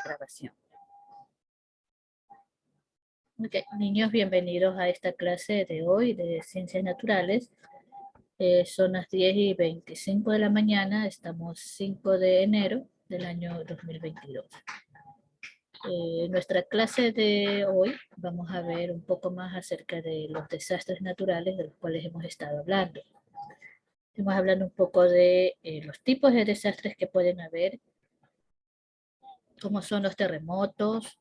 grabación. Okay, niños, bienvenidos a esta clase de hoy de Ciencias Naturales. Son las 10:25 de la mañana, estamos 5 de enero del año 2022. En nuestra clase de hoy vamos a ver un poco más acerca de los desastres naturales de los cuales hemos estado hablando. Estamos hablando un poco de los tipos de desastres que pueden haber, cómo son los terremotos,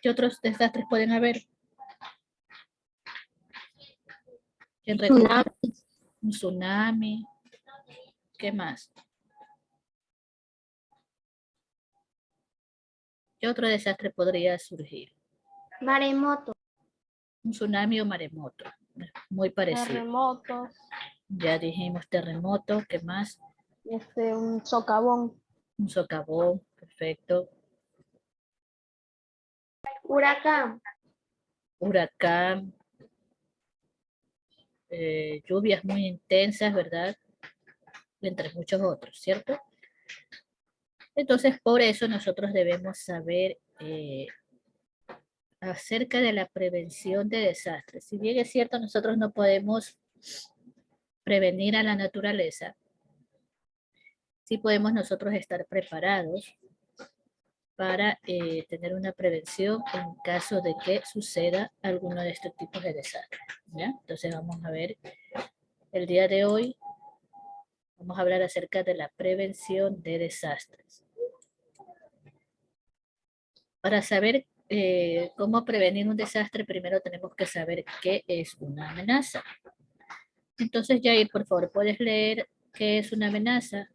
qué otros desastres pueden haber. ¿Quién recuerda? Un tsunami, ¿qué más? ¿Qué otro desastre podría surgir? Maremoto. Un tsunami o maremoto, muy parecido. Terremotos. Ya dijimos terremoto, ¿qué más? Un socavón. Un socavón, perfecto. Huracán. Huracán, lluvias muy intensas, ¿verdad? Entre muchos otros, ¿cierto? Entonces, por eso nosotros debemos saber acerca de la prevención de desastres. Si bien es cierto, nosotros no podemos prevenir a la naturaleza, sí podemos nosotros estar preparados para tener una prevención en caso de que suceda alguno de estos tipos de desastres. ¿Ya? Entonces vamos a ver el día de hoy, vamos a hablar acerca de la prevención de desastres. Para saber cómo prevenir un desastre, primero tenemos que saber qué es una amenaza. Entonces, Jair, por favor, ¿puedes leer qué es una amenaza?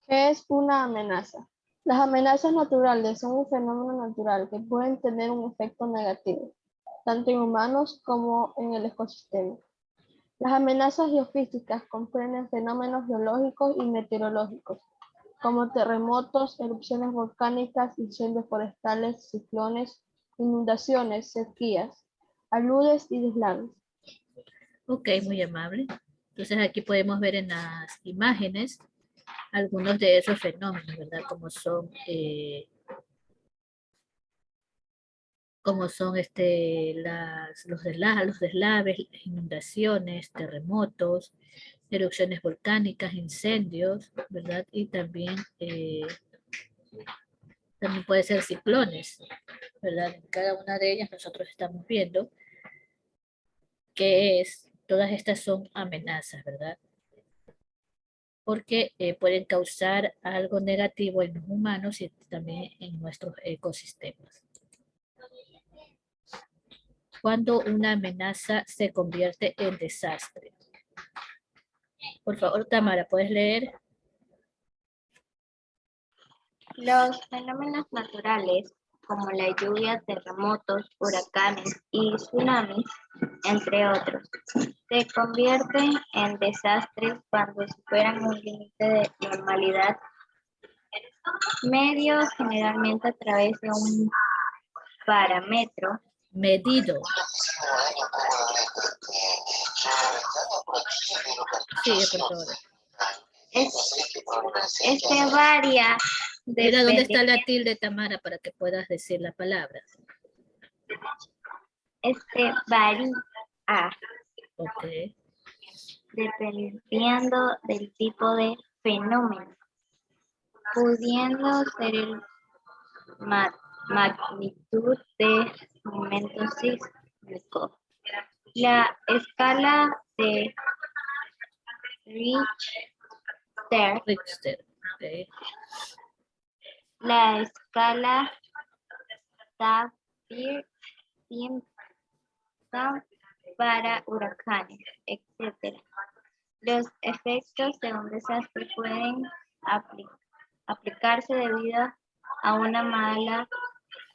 ¿Qué es una amenaza? Las amenazas naturales son un fenómeno natural que pueden tener un efecto negativo, tanto en humanos como en el ecosistema. Las amenazas geofísicas comprenden fenómenos geológicos y meteorológicos, como terremotos, erupciones volcánicas, incendios forestales, ciclones, inundaciones, sequías, aludes y deslaves. Ok, muy amable. Entonces aquí podemos ver en las imágenes algunos de esos fenómenos, ¿verdad? Como son los deslaves, las inundaciones, terremotos, erupciones volcánicas, incendios, ¿verdad? Y también puede ser ciclones, ¿verdad? En cada una de ellas nosotros estamos viendo todas estas son amenazas, ¿verdad? Porque pueden causar algo negativo en los humanos y también en nuestros ecosistemas. Cuando una amenaza se convierte en desastre. Por favor, Tamara, ¿puedes leer? Los fenómenos naturales, como la lluvia, terremotos, huracanes y tsunamis, entre otros, se convierten en desastres cuando superan un límite de normalidad medio, generalmente a través de un parámetro Medido. Sí, por favor. Este varía. Mira dónde está la tilde, Tamara, para que puedas decir la palabra. Varía. Ok. Dependiendo del tipo de fenómeno, pudiendo ser el magnitud de momento sísmico. La escala de Richter. Okay. La escala Saffir-Simpson para huracanes, etc. Los efectos de un desastre pueden aplicarse debido a una mala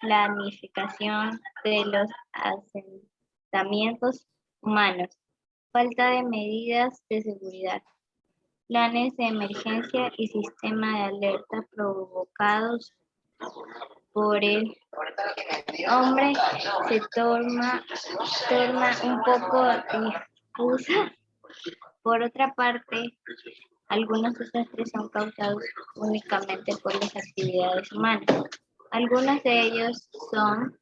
planificación de los asentamientos humanos, falta de medidas de seguridad, planes de emergencia y sistema de alerta provocados por el hombre se torna un poco difusa. Por otra parte, Algunos desastres son causados únicamente por las actividades humanas. Algunos de ellos son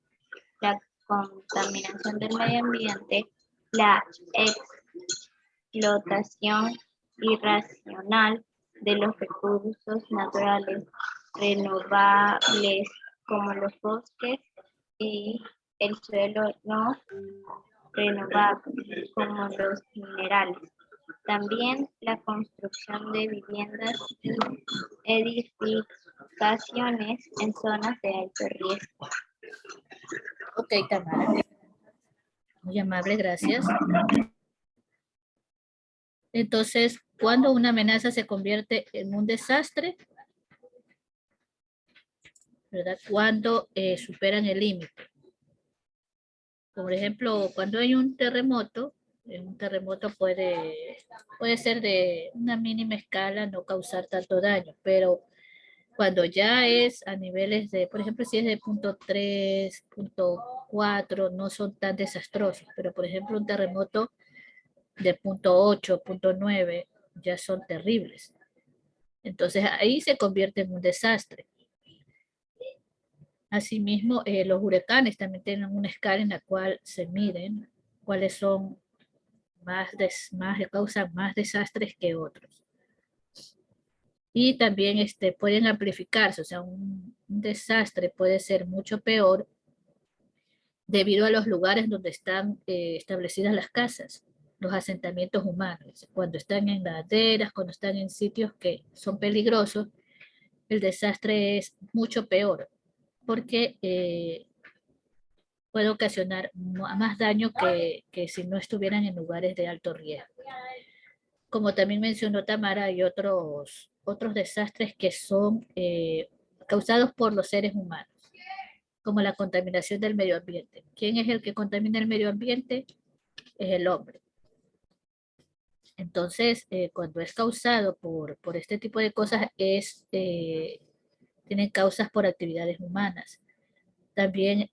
la contaminación del medio ambiente, la explotación irracional de los recursos naturales renovables como los bosques y el suelo no renovable como los minerales. También la construcción de viviendas y edificaciones en zonas de alto riesgo. Ok, Tamara. Muy amable, gracias. Entonces, ¿cuándo una amenaza se convierte en un desastre? ¿Verdad? Cuando superan el límite. Por ejemplo, cuando hay un terremoto puede ser de una mínima escala, no causar tanto daño, pero cuando ya es a niveles de, por ejemplo, si es de punto 3, punto 4, no son tan desastrosos, pero por ejemplo un terremoto de punto 8, punto 9 ya son terribles. Entonces ahí se convierte en un desastre. Asimismo, los huracanes también tienen una escala en la cual se miden cuáles son causan más desastres que otros. Y también pueden amplificarse, o sea, un desastre puede ser mucho peor debido a los lugares donde están establecidas las casas, los asentamientos humanos. Cuando están en laderas, cuando están en sitios que son peligrosos, el desastre es mucho peor, porque puede ocasionar más daño que si no estuvieran en lugares de alto riesgo. Como también mencionó Tamara, hay otros desastres que son causados por los seres humanos, como la contaminación del medio ambiente. ¿Quién es el que contamina el medio ambiente? Es el hombre. Entonces, cuando es causado por este tipo de cosas, tienen causas por actividades humanas. También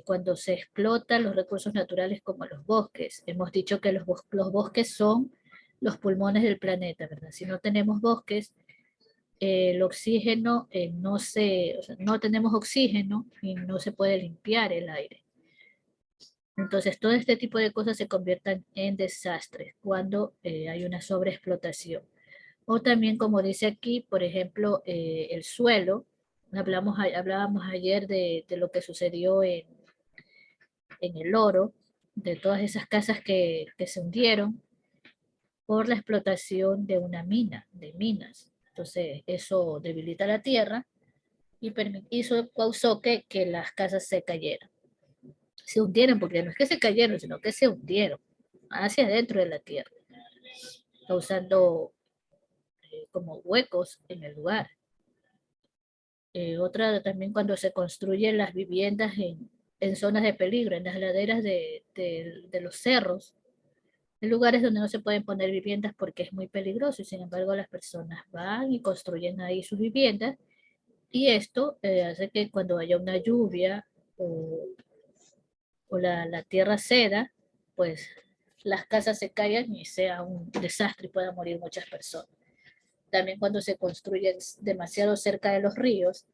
cuando se explotan los recursos naturales como los bosques. Hemos dicho que los bosques son los pulmones del planeta, ¿verdad? Si no tenemos bosques, el oxígeno o sea, no tenemos oxígeno y no se puede limpiar el aire. Entonces, todo este tipo de cosas se convierten en desastres cuando hay una sobreexplotación. O también, como dice aquí, por ejemplo, el suelo. Hablábamos ayer de lo que sucedió en el Oro, de todas esas casas que se hundieron por la explotación de una mina, de minas. Entonces, eso debilita la tierra y causó que las casas se cayeran. Se hundieron, porque no es que se cayeron, sino que se hundieron hacia adentro de la tierra, causando como huecos en el lugar. Otra también cuando se construyen las viviendas en zonas de peligro, en las laderas de los cerros, en lugares donde no se pueden poner viviendas porque es muy peligroso y sin embargo las personas van y construyen ahí sus viviendas y esto hace que cuando haya una lluvia o la tierra ceda, pues las casas se caigan y sea un desastre y puedan morir muchas personas. También cuando se construyen demasiado cerca de los ríos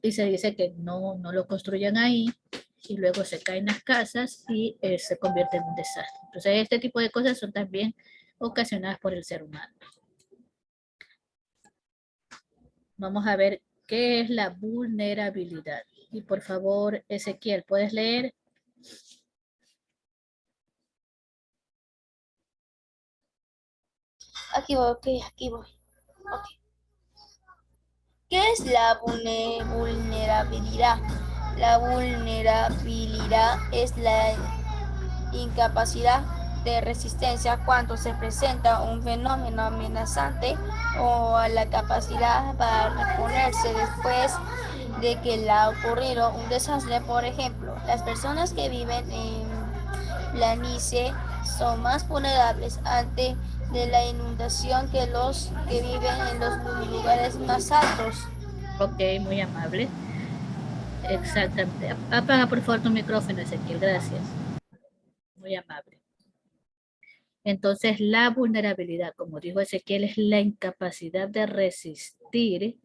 y se dice que no lo construyan ahí y luego se caen las casas y se convierte en un desastre. Entonces este tipo de cosas son también ocasionadas por el ser humano. Vamos a ver qué es la vulnerabilidad. Y por favor, Ezequiel, ¿puedes leer? Aquí voy, ok, aquí voy. Okay. ¿Qué es la vulnerabilidad? La vulnerabilidad es la incapacidad de resistencia cuando se presenta un fenómeno amenazante o la capacidad para reponerse después de que le ha ocurrido un desastre. Por ejemplo, las personas que viven en planicie son más vulnerables ante de la inundación que los que viven en los lugares más altos. Ok, muy amable. Exactamente. Apaga por favor tu micrófono, Ezequiel, gracias. Muy amable. Entonces, la vulnerabilidad, como dijo Ezequiel, es la incapacidad de resistir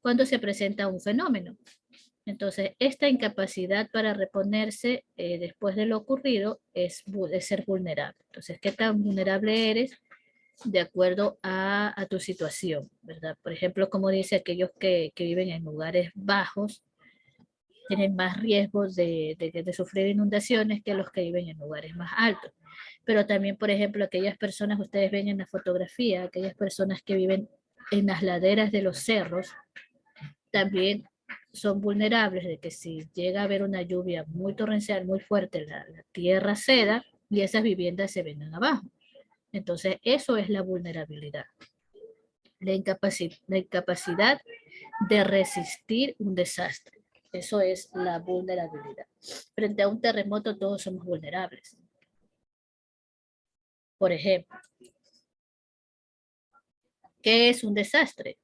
cuando se presenta un fenómeno. Entonces, esta incapacidad para reponerse después de lo ocurrido es ser vulnerable. Entonces, ¿qué tan vulnerable eres de acuerdo a tu situación, verdad? Por ejemplo, como dice, aquellos que viven en lugares bajos tienen más riesgos de sufrir inundaciones que los que viven en lugares más altos. Pero también, por ejemplo, aquellas personas, ustedes ven en la fotografía, aquellas personas que viven en las laderas de los cerros, también son vulnerables de que si llega a haber una lluvia muy torrencial, muy fuerte, la tierra ceda y esas viviendas se vengan abajo. Entonces, eso es la vulnerabilidad. La incapacidad de resistir un desastre. Eso es la vulnerabilidad. Frente a un terremoto todos somos vulnerables. Por ejemplo, ¿qué es un desastre?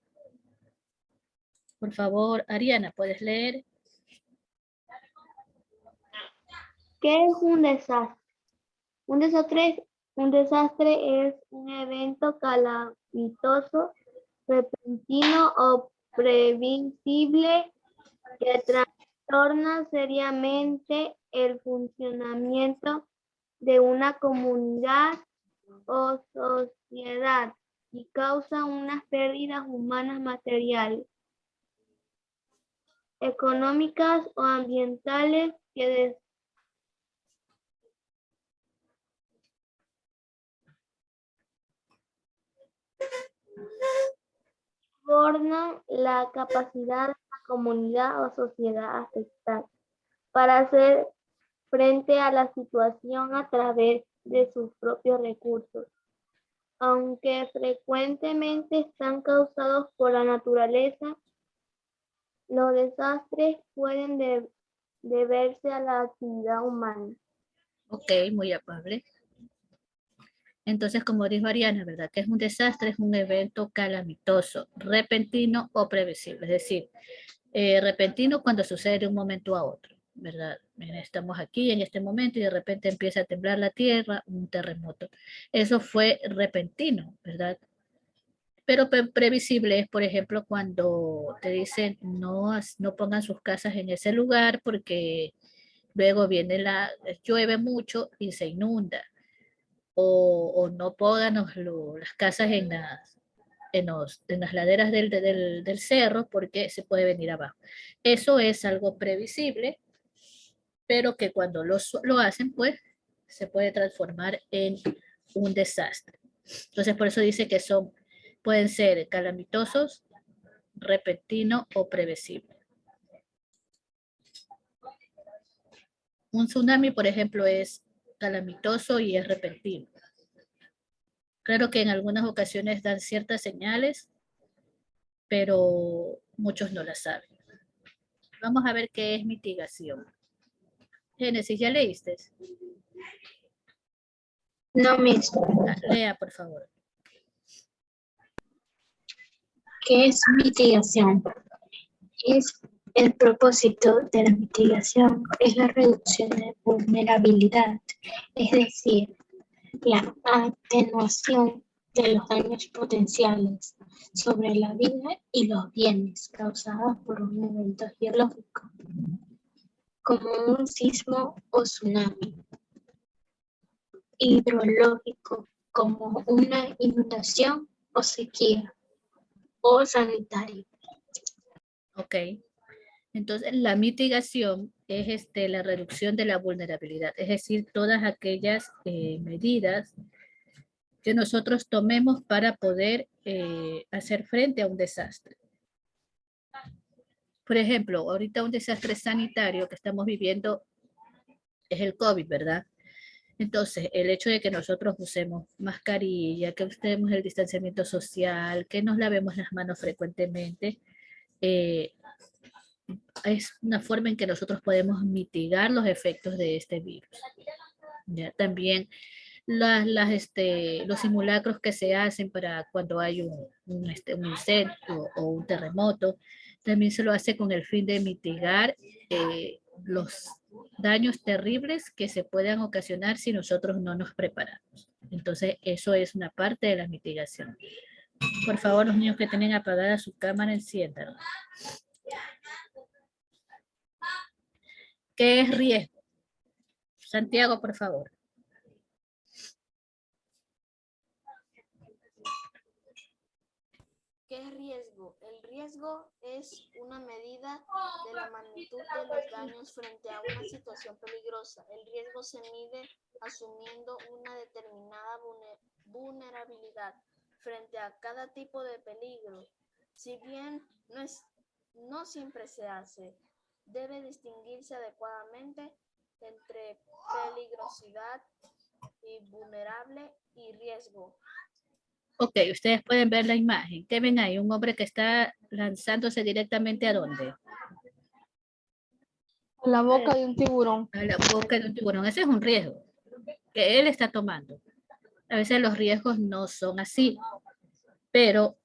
Por favor, Ariana, ¿puedes leer? ¿Qué es un desastre? Un desastre es un evento calamitoso, repentino o previsible que trastorna seriamente el funcionamiento de una comunidad o sociedad y causa unas pérdidas humanas, materiales, económicas o ambientales que desbordan la capacidad de la comunidad o sociedad afectada para hacer frente a la situación a través de sus propios recursos, aunque frecuentemente están causados por la naturaleza. Los desastres pueden deberse a la actividad humana. Ok, muy amable. Entonces, como dijo Ariana, ¿verdad? Que es un desastre, es un evento calamitoso, repentino o previsible. Es decir, repentino cuando sucede de un momento a otro, ¿verdad? Estamos aquí en este momento y de repente empieza a temblar la tierra, un terremoto. Eso fue repentino, ¿verdad? Pero previsible es, por ejemplo, cuando te dicen no pongan sus casas en ese lugar porque luego viene llueve mucho y se inunda. O no pongan las casas en las laderas del cerro porque se puede venir abajo. Eso es algo previsible, pero que cuando lo hacen, pues se puede transformar en un desastre. Entonces, por eso dice que pueden ser calamitosos, repentinos o previsibles. Un tsunami, por ejemplo, es calamitoso y es repentino. Claro que en algunas ocasiones dan ciertas señales, pero muchos no las saben. Vamos a ver qué es mitigación. Génesis, ¿ya leíste? No mismo. Lea, por favor. ¿Qué es mitigación? Es el propósito de la mitigación es la reducción de vulnerabilidad, es decir, la atenuación de los daños potenciales sobre la vida y los bienes causados por un evento geológico, como un sismo o tsunami, hidrológico, como una inundación o sequía, o sanitario. Ok. Entonces, la mitigación es la reducción de la vulnerabilidad, es decir, todas aquellas medidas que nosotros tomemos para poder hacer frente a un desastre. Por ejemplo, ahorita un desastre sanitario que estamos viviendo es el COVID, ¿verdad? Entonces, el hecho de que nosotros usemos mascarilla, que usemos el distanciamiento social, que nos lavemos las manos frecuentemente, es una forma en que nosotros podemos mitigar los efectos de este virus. ¿Ya? También los simulacros que se hacen para cuando hay un incendio o un terremoto, también se lo hace con el fin de mitigar los daños terribles que se puedan ocasionar si nosotros no nos preparamos. Entonces, eso es una parte de la mitigación. Por favor, los niños que tienen apagada su cámara, enciéndanla. ¿Qué es riesgo? Santiago, por favor. ¿Qué es riesgo? El riesgo es una medida de la magnitud de los daños frente a una situación peligrosa. El riesgo se mide asumiendo una determinada vulnerabilidad frente a cada tipo de peligro. Si bien no siempre se hace, debe distinguirse adecuadamente entre peligrosidad y vulnerable y riesgo. Ok, ustedes pueden ver la imagen. ¿Qué ven ahí? Un hombre que está lanzándose directamente ¿a dónde? A la boca de un tiburón. A la boca de un tiburón. Ese es un riesgo que él está tomando. A veces los riesgos no son así, pero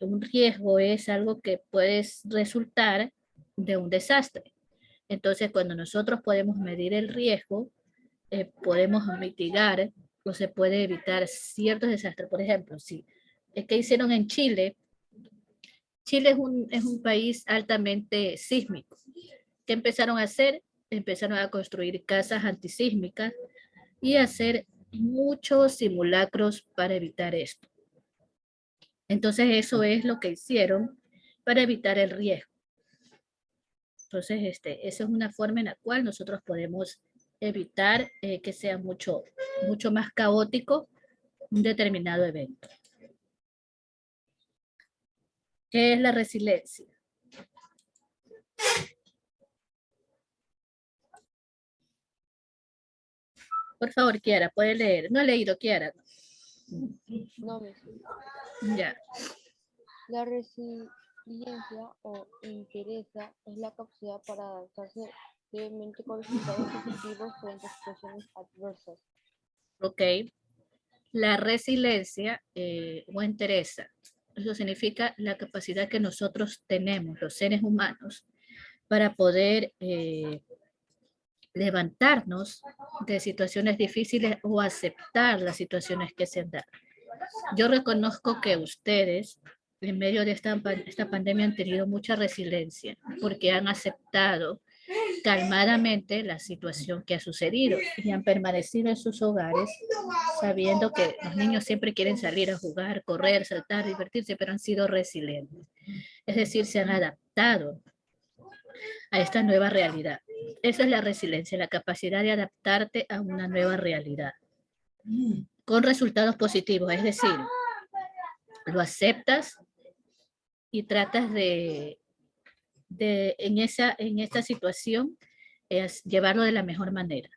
un riesgo es algo que puede resultar de un desastre. Entonces, cuando nosotros podemos medir el riesgo, podemos mitigar o se puede evitar ciertos desastres. Por ejemplo, si ¿qué hicieron en Chile? Chile es un país altamente sísmico. ¿Qué empezaron a hacer? Empezaron a construir casas antisísmicas y a hacer muchos simulacros para evitar esto. Entonces, eso es lo que hicieron para evitar el riesgo. Entonces, esa es una forma en la cual nosotros podemos evitar que sea mucho más caótico un determinado evento. ¿Qué es la resiliencia? Por favor, Kiara, puede leer. No he leído, Kiara. No, Ya. la resiliencia o entereza es la capacidad para adaptarse levemente con resultados positivos frente a situaciones adversas. Ok. La resiliencia o entereza. Eso significa la capacidad que nosotros tenemos, los seres humanos, para poder levantarnos de situaciones difíciles o aceptar las situaciones que se dan. Yo reconozco que ustedes, en medio de esta pandemia, han tenido mucha resiliencia porque han aceptado calmadamente la situación que ha sucedido y han permanecido en sus hogares sabiendo que los niños siempre quieren salir a jugar, correr, saltar, divertirse, pero han sido resilientes. Es decir, se han adaptado a esta nueva realidad. Eso es la resiliencia, la capacidad de adaptarte a una nueva realidad con resultados positivos, es decir, lo aceptas y tratas en esta situación es llevarlo de la mejor manera.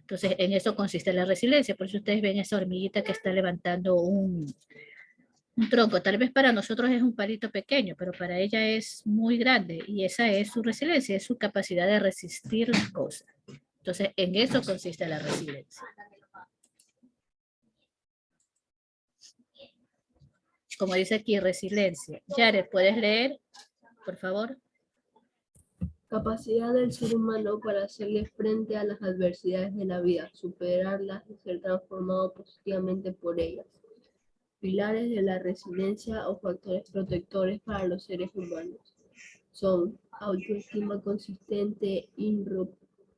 Entonces, en eso consiste la resiliencia. Por eso ustedes ven esa hormiguita que está levantando un tronco. Tal vez para nosotros es un palito pequeño, pero para ella es muy grande. Y esa es su resiliencia, es su capacidad de resistir las cosas. Entonces, en eso consiste la resiliencia. Como dice aquí, resiliencia. Jared, ¿puedes leer, por favor? Capacidad del ser humano para hacerle frente a las adversidades de la vida, superarlas y ser transformado positivamente por ellas. Pilares de la resiliencia o factores protectores para los seres humanos son autoestima consistente,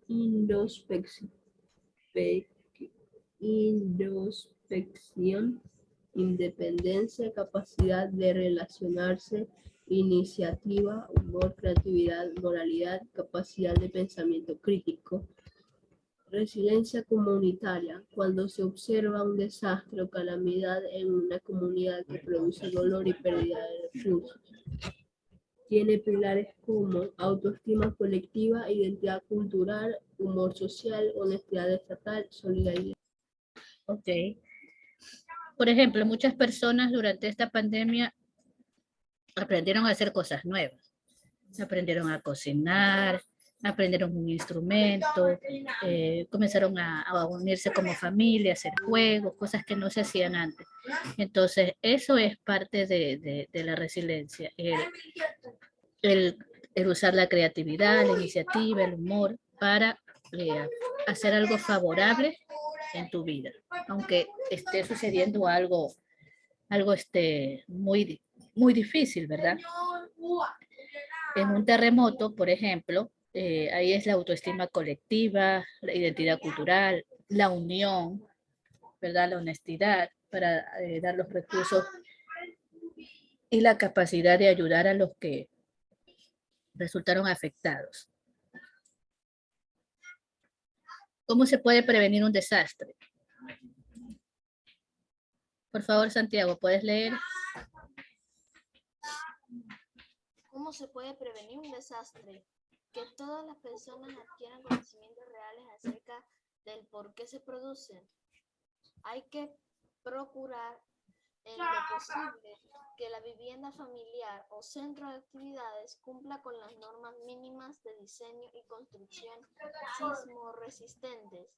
introspección, independencia, capacidad de relacionarse, iniciativa, humor, creatividad, moralidad, capacidad de pensamiento crítico. Resiliencia comunitaria, cuando se observa un desastre o calamidad en una comunidad que produce dolor y pérdida de recursos. Tiene pilares como autoestima colectiva, identidad cultural, humor social, honestidad estatal, solidaridad. Ok. Por ejemplo, muchas personas durante esta pandemia aprendieron a hacer cosas nuevas. Aprendieron a cocinar, aprendieron un instrumento, comenzaron a unirse como familia, a hacer juegos, cosas que no se hacían antes. Entonces, eso es parte de la resiliencia, el usar la creatividad, la iniciativa, el humor para hacer algo favorable en tu vida, aunque esté sucediendo algo muy, muy difícil, ¿verdad? En un terremoto, por ejemplo, ahí es la autoestima colectiva, la identidad cultural, la unión, ¿verdad? La honestidad para dar los recursos y la capacidad de ayudar a los que resultaron afectados. ¿Cómo se puede prevenir un desastre? Por favor, Santiago, ¿puedes leer? ¿Cómo se puede prevenir un desastre? Que todas las personas adquieran conocimientos reales acerca del por qué se producen. Hay que procurar en lo posible que la vivienda familiar o centro de actividades cumpla con las normas mínimas de diseño y construcción sismo-resistentes,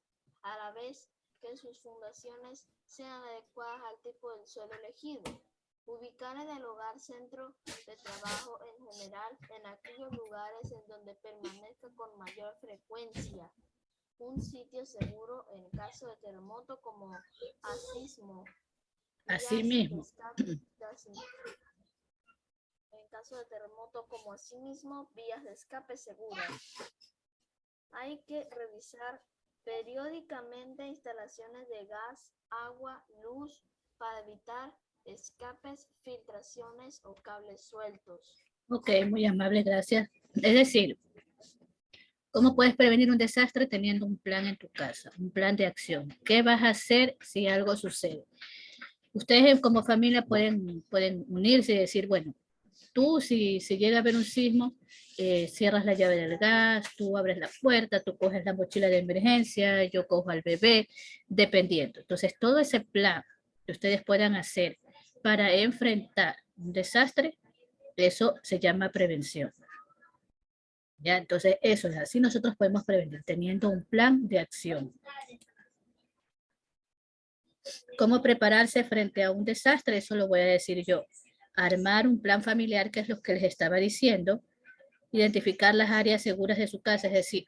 a la vez que sus fundaciones sean adecuadas al tipo del suelo elegido. Ubicar en el hogar centro de trabajo en general en aquellos lugares en donde permanezca con mayor frecuencia. Un sitio seguro en caso de terremoto como sismo. Así mismo. En caso de terremoto como asimismo, vías de escape seguras. Hay que revisar periódicamente instalaciones de gas, agua, luz para evitar escapes, filtraciones o cables sueltos. Ok, muy amable, gracias. Es decir, ¿cómo puedes prevenir un desastre teniendo un plan en tu casa? Un plan de acción. ¿Qué vas a hacer si algo sucede? Ustedes como familia pueden unirse y decir, bueno, tú si llega a haber un sismo, cierras la llave del gas, tú abres la puerta, tú coges la mochila de emergencia, yo cojo al bebé, dependiendo. Entonces, todo ese plan que ustedes puedan hacer para enfrentar un desastre, eso se llama prevención. ¿Ya? Entonces, eso es así, nosotros podemos prevenir teniendo un plan de acción. ¿Cómo prepararse frente a un desastre? Eso lo voy a decir yo. Armar un plan familiar, que es lo que les estaba diciendo. Identificar las áreas seguras de su casa, es decir,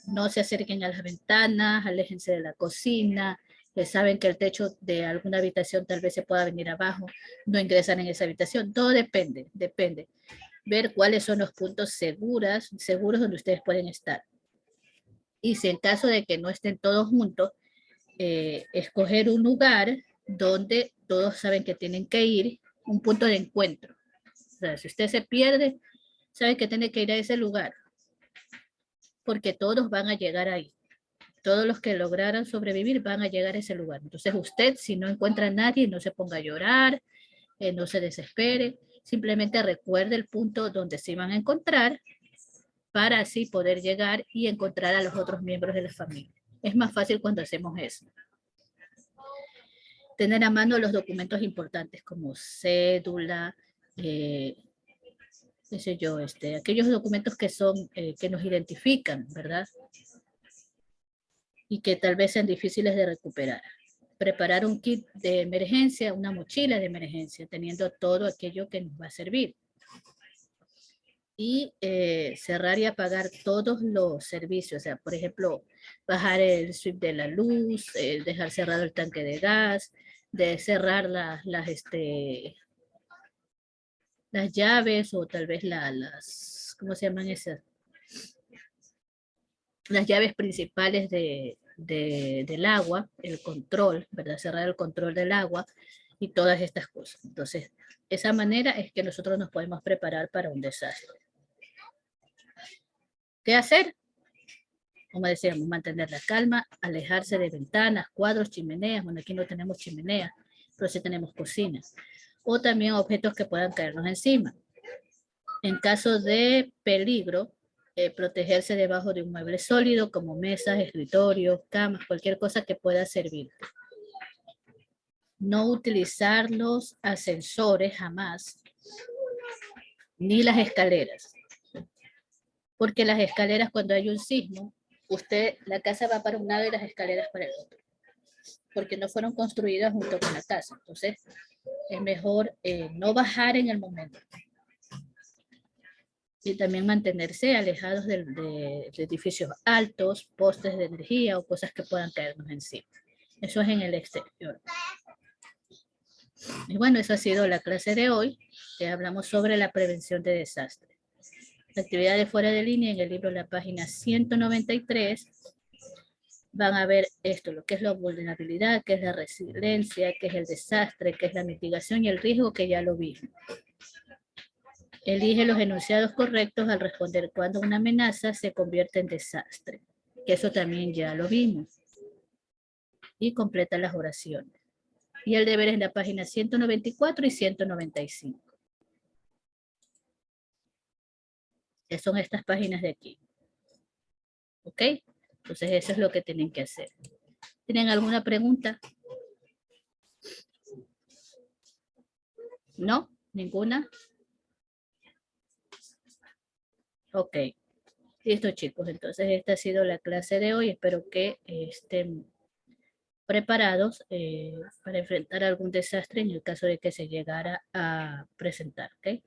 no se acerquen a las ventanas, aléjense de la cocina, saben que el techo de alguna habitación tal vez se pueda venir abajo, no ingresan en esa habitación, todo depende. Ver cuáles son los puntos seguros donde ustedes pueden estar. Y si en caso de que no estén todos juntos, escoger un lugar donde todos saben que tienen que ir, un punto de encuentro. O sea, si usted se pierde, sabe que tiene que ir a ese lugar, porque todos van a llegar ahí. Todos los que lograran sobrevivir van a llegar a ese lugar. Entonces usted, si no encuentra a nadie, no se ponga a llorar, no se desespere, simplemente recuerde el punto donde se van a encontrar para así poder llegar y encontrar a los otros miembros de la familia. Es más fácil cuando hacemos eso. Tener a mano los documentos importantes como cédula, qué sé yo, aquellos documentos que son, que nos identifican, ¿verdad? Y que tal vez sean difíciles de recuperar. Preparar un kit de emergencia, una mochila de emergencia, teniendo todo aquello que nos va a servir. Y cerrar y apagar todos los servicios, o sea, por ejemplo, bajar el switch de la luz, dejar cerrado el tanque de gas, de cerrar las llaves o tal vez ¿cómo se llaman esas? Las llaves principales del agua, el control, ¿verdad? Cerrar el control del agua y todas estas cosas. Entonces, esa manera es que nosotros nos podemos preparar para un desastre. ¿Qué hacer? Como decíamos, mantener la calma, alejarse de ventanas, cuadros, chimeneas. Bueno, aquí no tenemos chimeneas, pero sí tenemos cocinas. O también objetos que puedan caernos encima. En caso de peligro, protegerse debajo de un mueble sólido como mesas, escritorios, camas, cualquier cosa que pueda servir. No utilizar los ascensores jamás, ni las escaleras. Porque las escaleras, cuando hay un sismo, la casa va para un lado y las escaleras para el otro. Porque no fueron construidas junto con la casa. Entonces, es mejor no bajar en el momento. Y también mantenerse alejados de edificios altos, postes de energía o cosas que puedan caernos encima. Eso es en el exterior. Y bueno, eso ha sido la clase de hoy, que hablamos sobre la prevención de desastres. Actividades fuera de línea en el libro, la página 193, van a ver esto, lo que es la vulnerabilidad, qué es la resiliencia, qué es el desastre, qué es la mitigación y el riesgo, que ya lo vimos. Elige los enunciados correctos al responder cuando una amenaza se convierte en desastre, que eso también ya lo vimos. Y completa las oraciones. Y el deber es en la página 194 y 195. Que son estas páginas de aquí. ¿Ok? Entonces eso es lo que tienen que hacer. ¿Tienen alguna pregunta? ¿No? ¿Ninguna? Ok. Listo, chicos. Entonces esta ha sido la clase de hoy. Espero que estén preparados para enfrentar algún desastre en el caso de que se llegara a presentar. ¿Ok?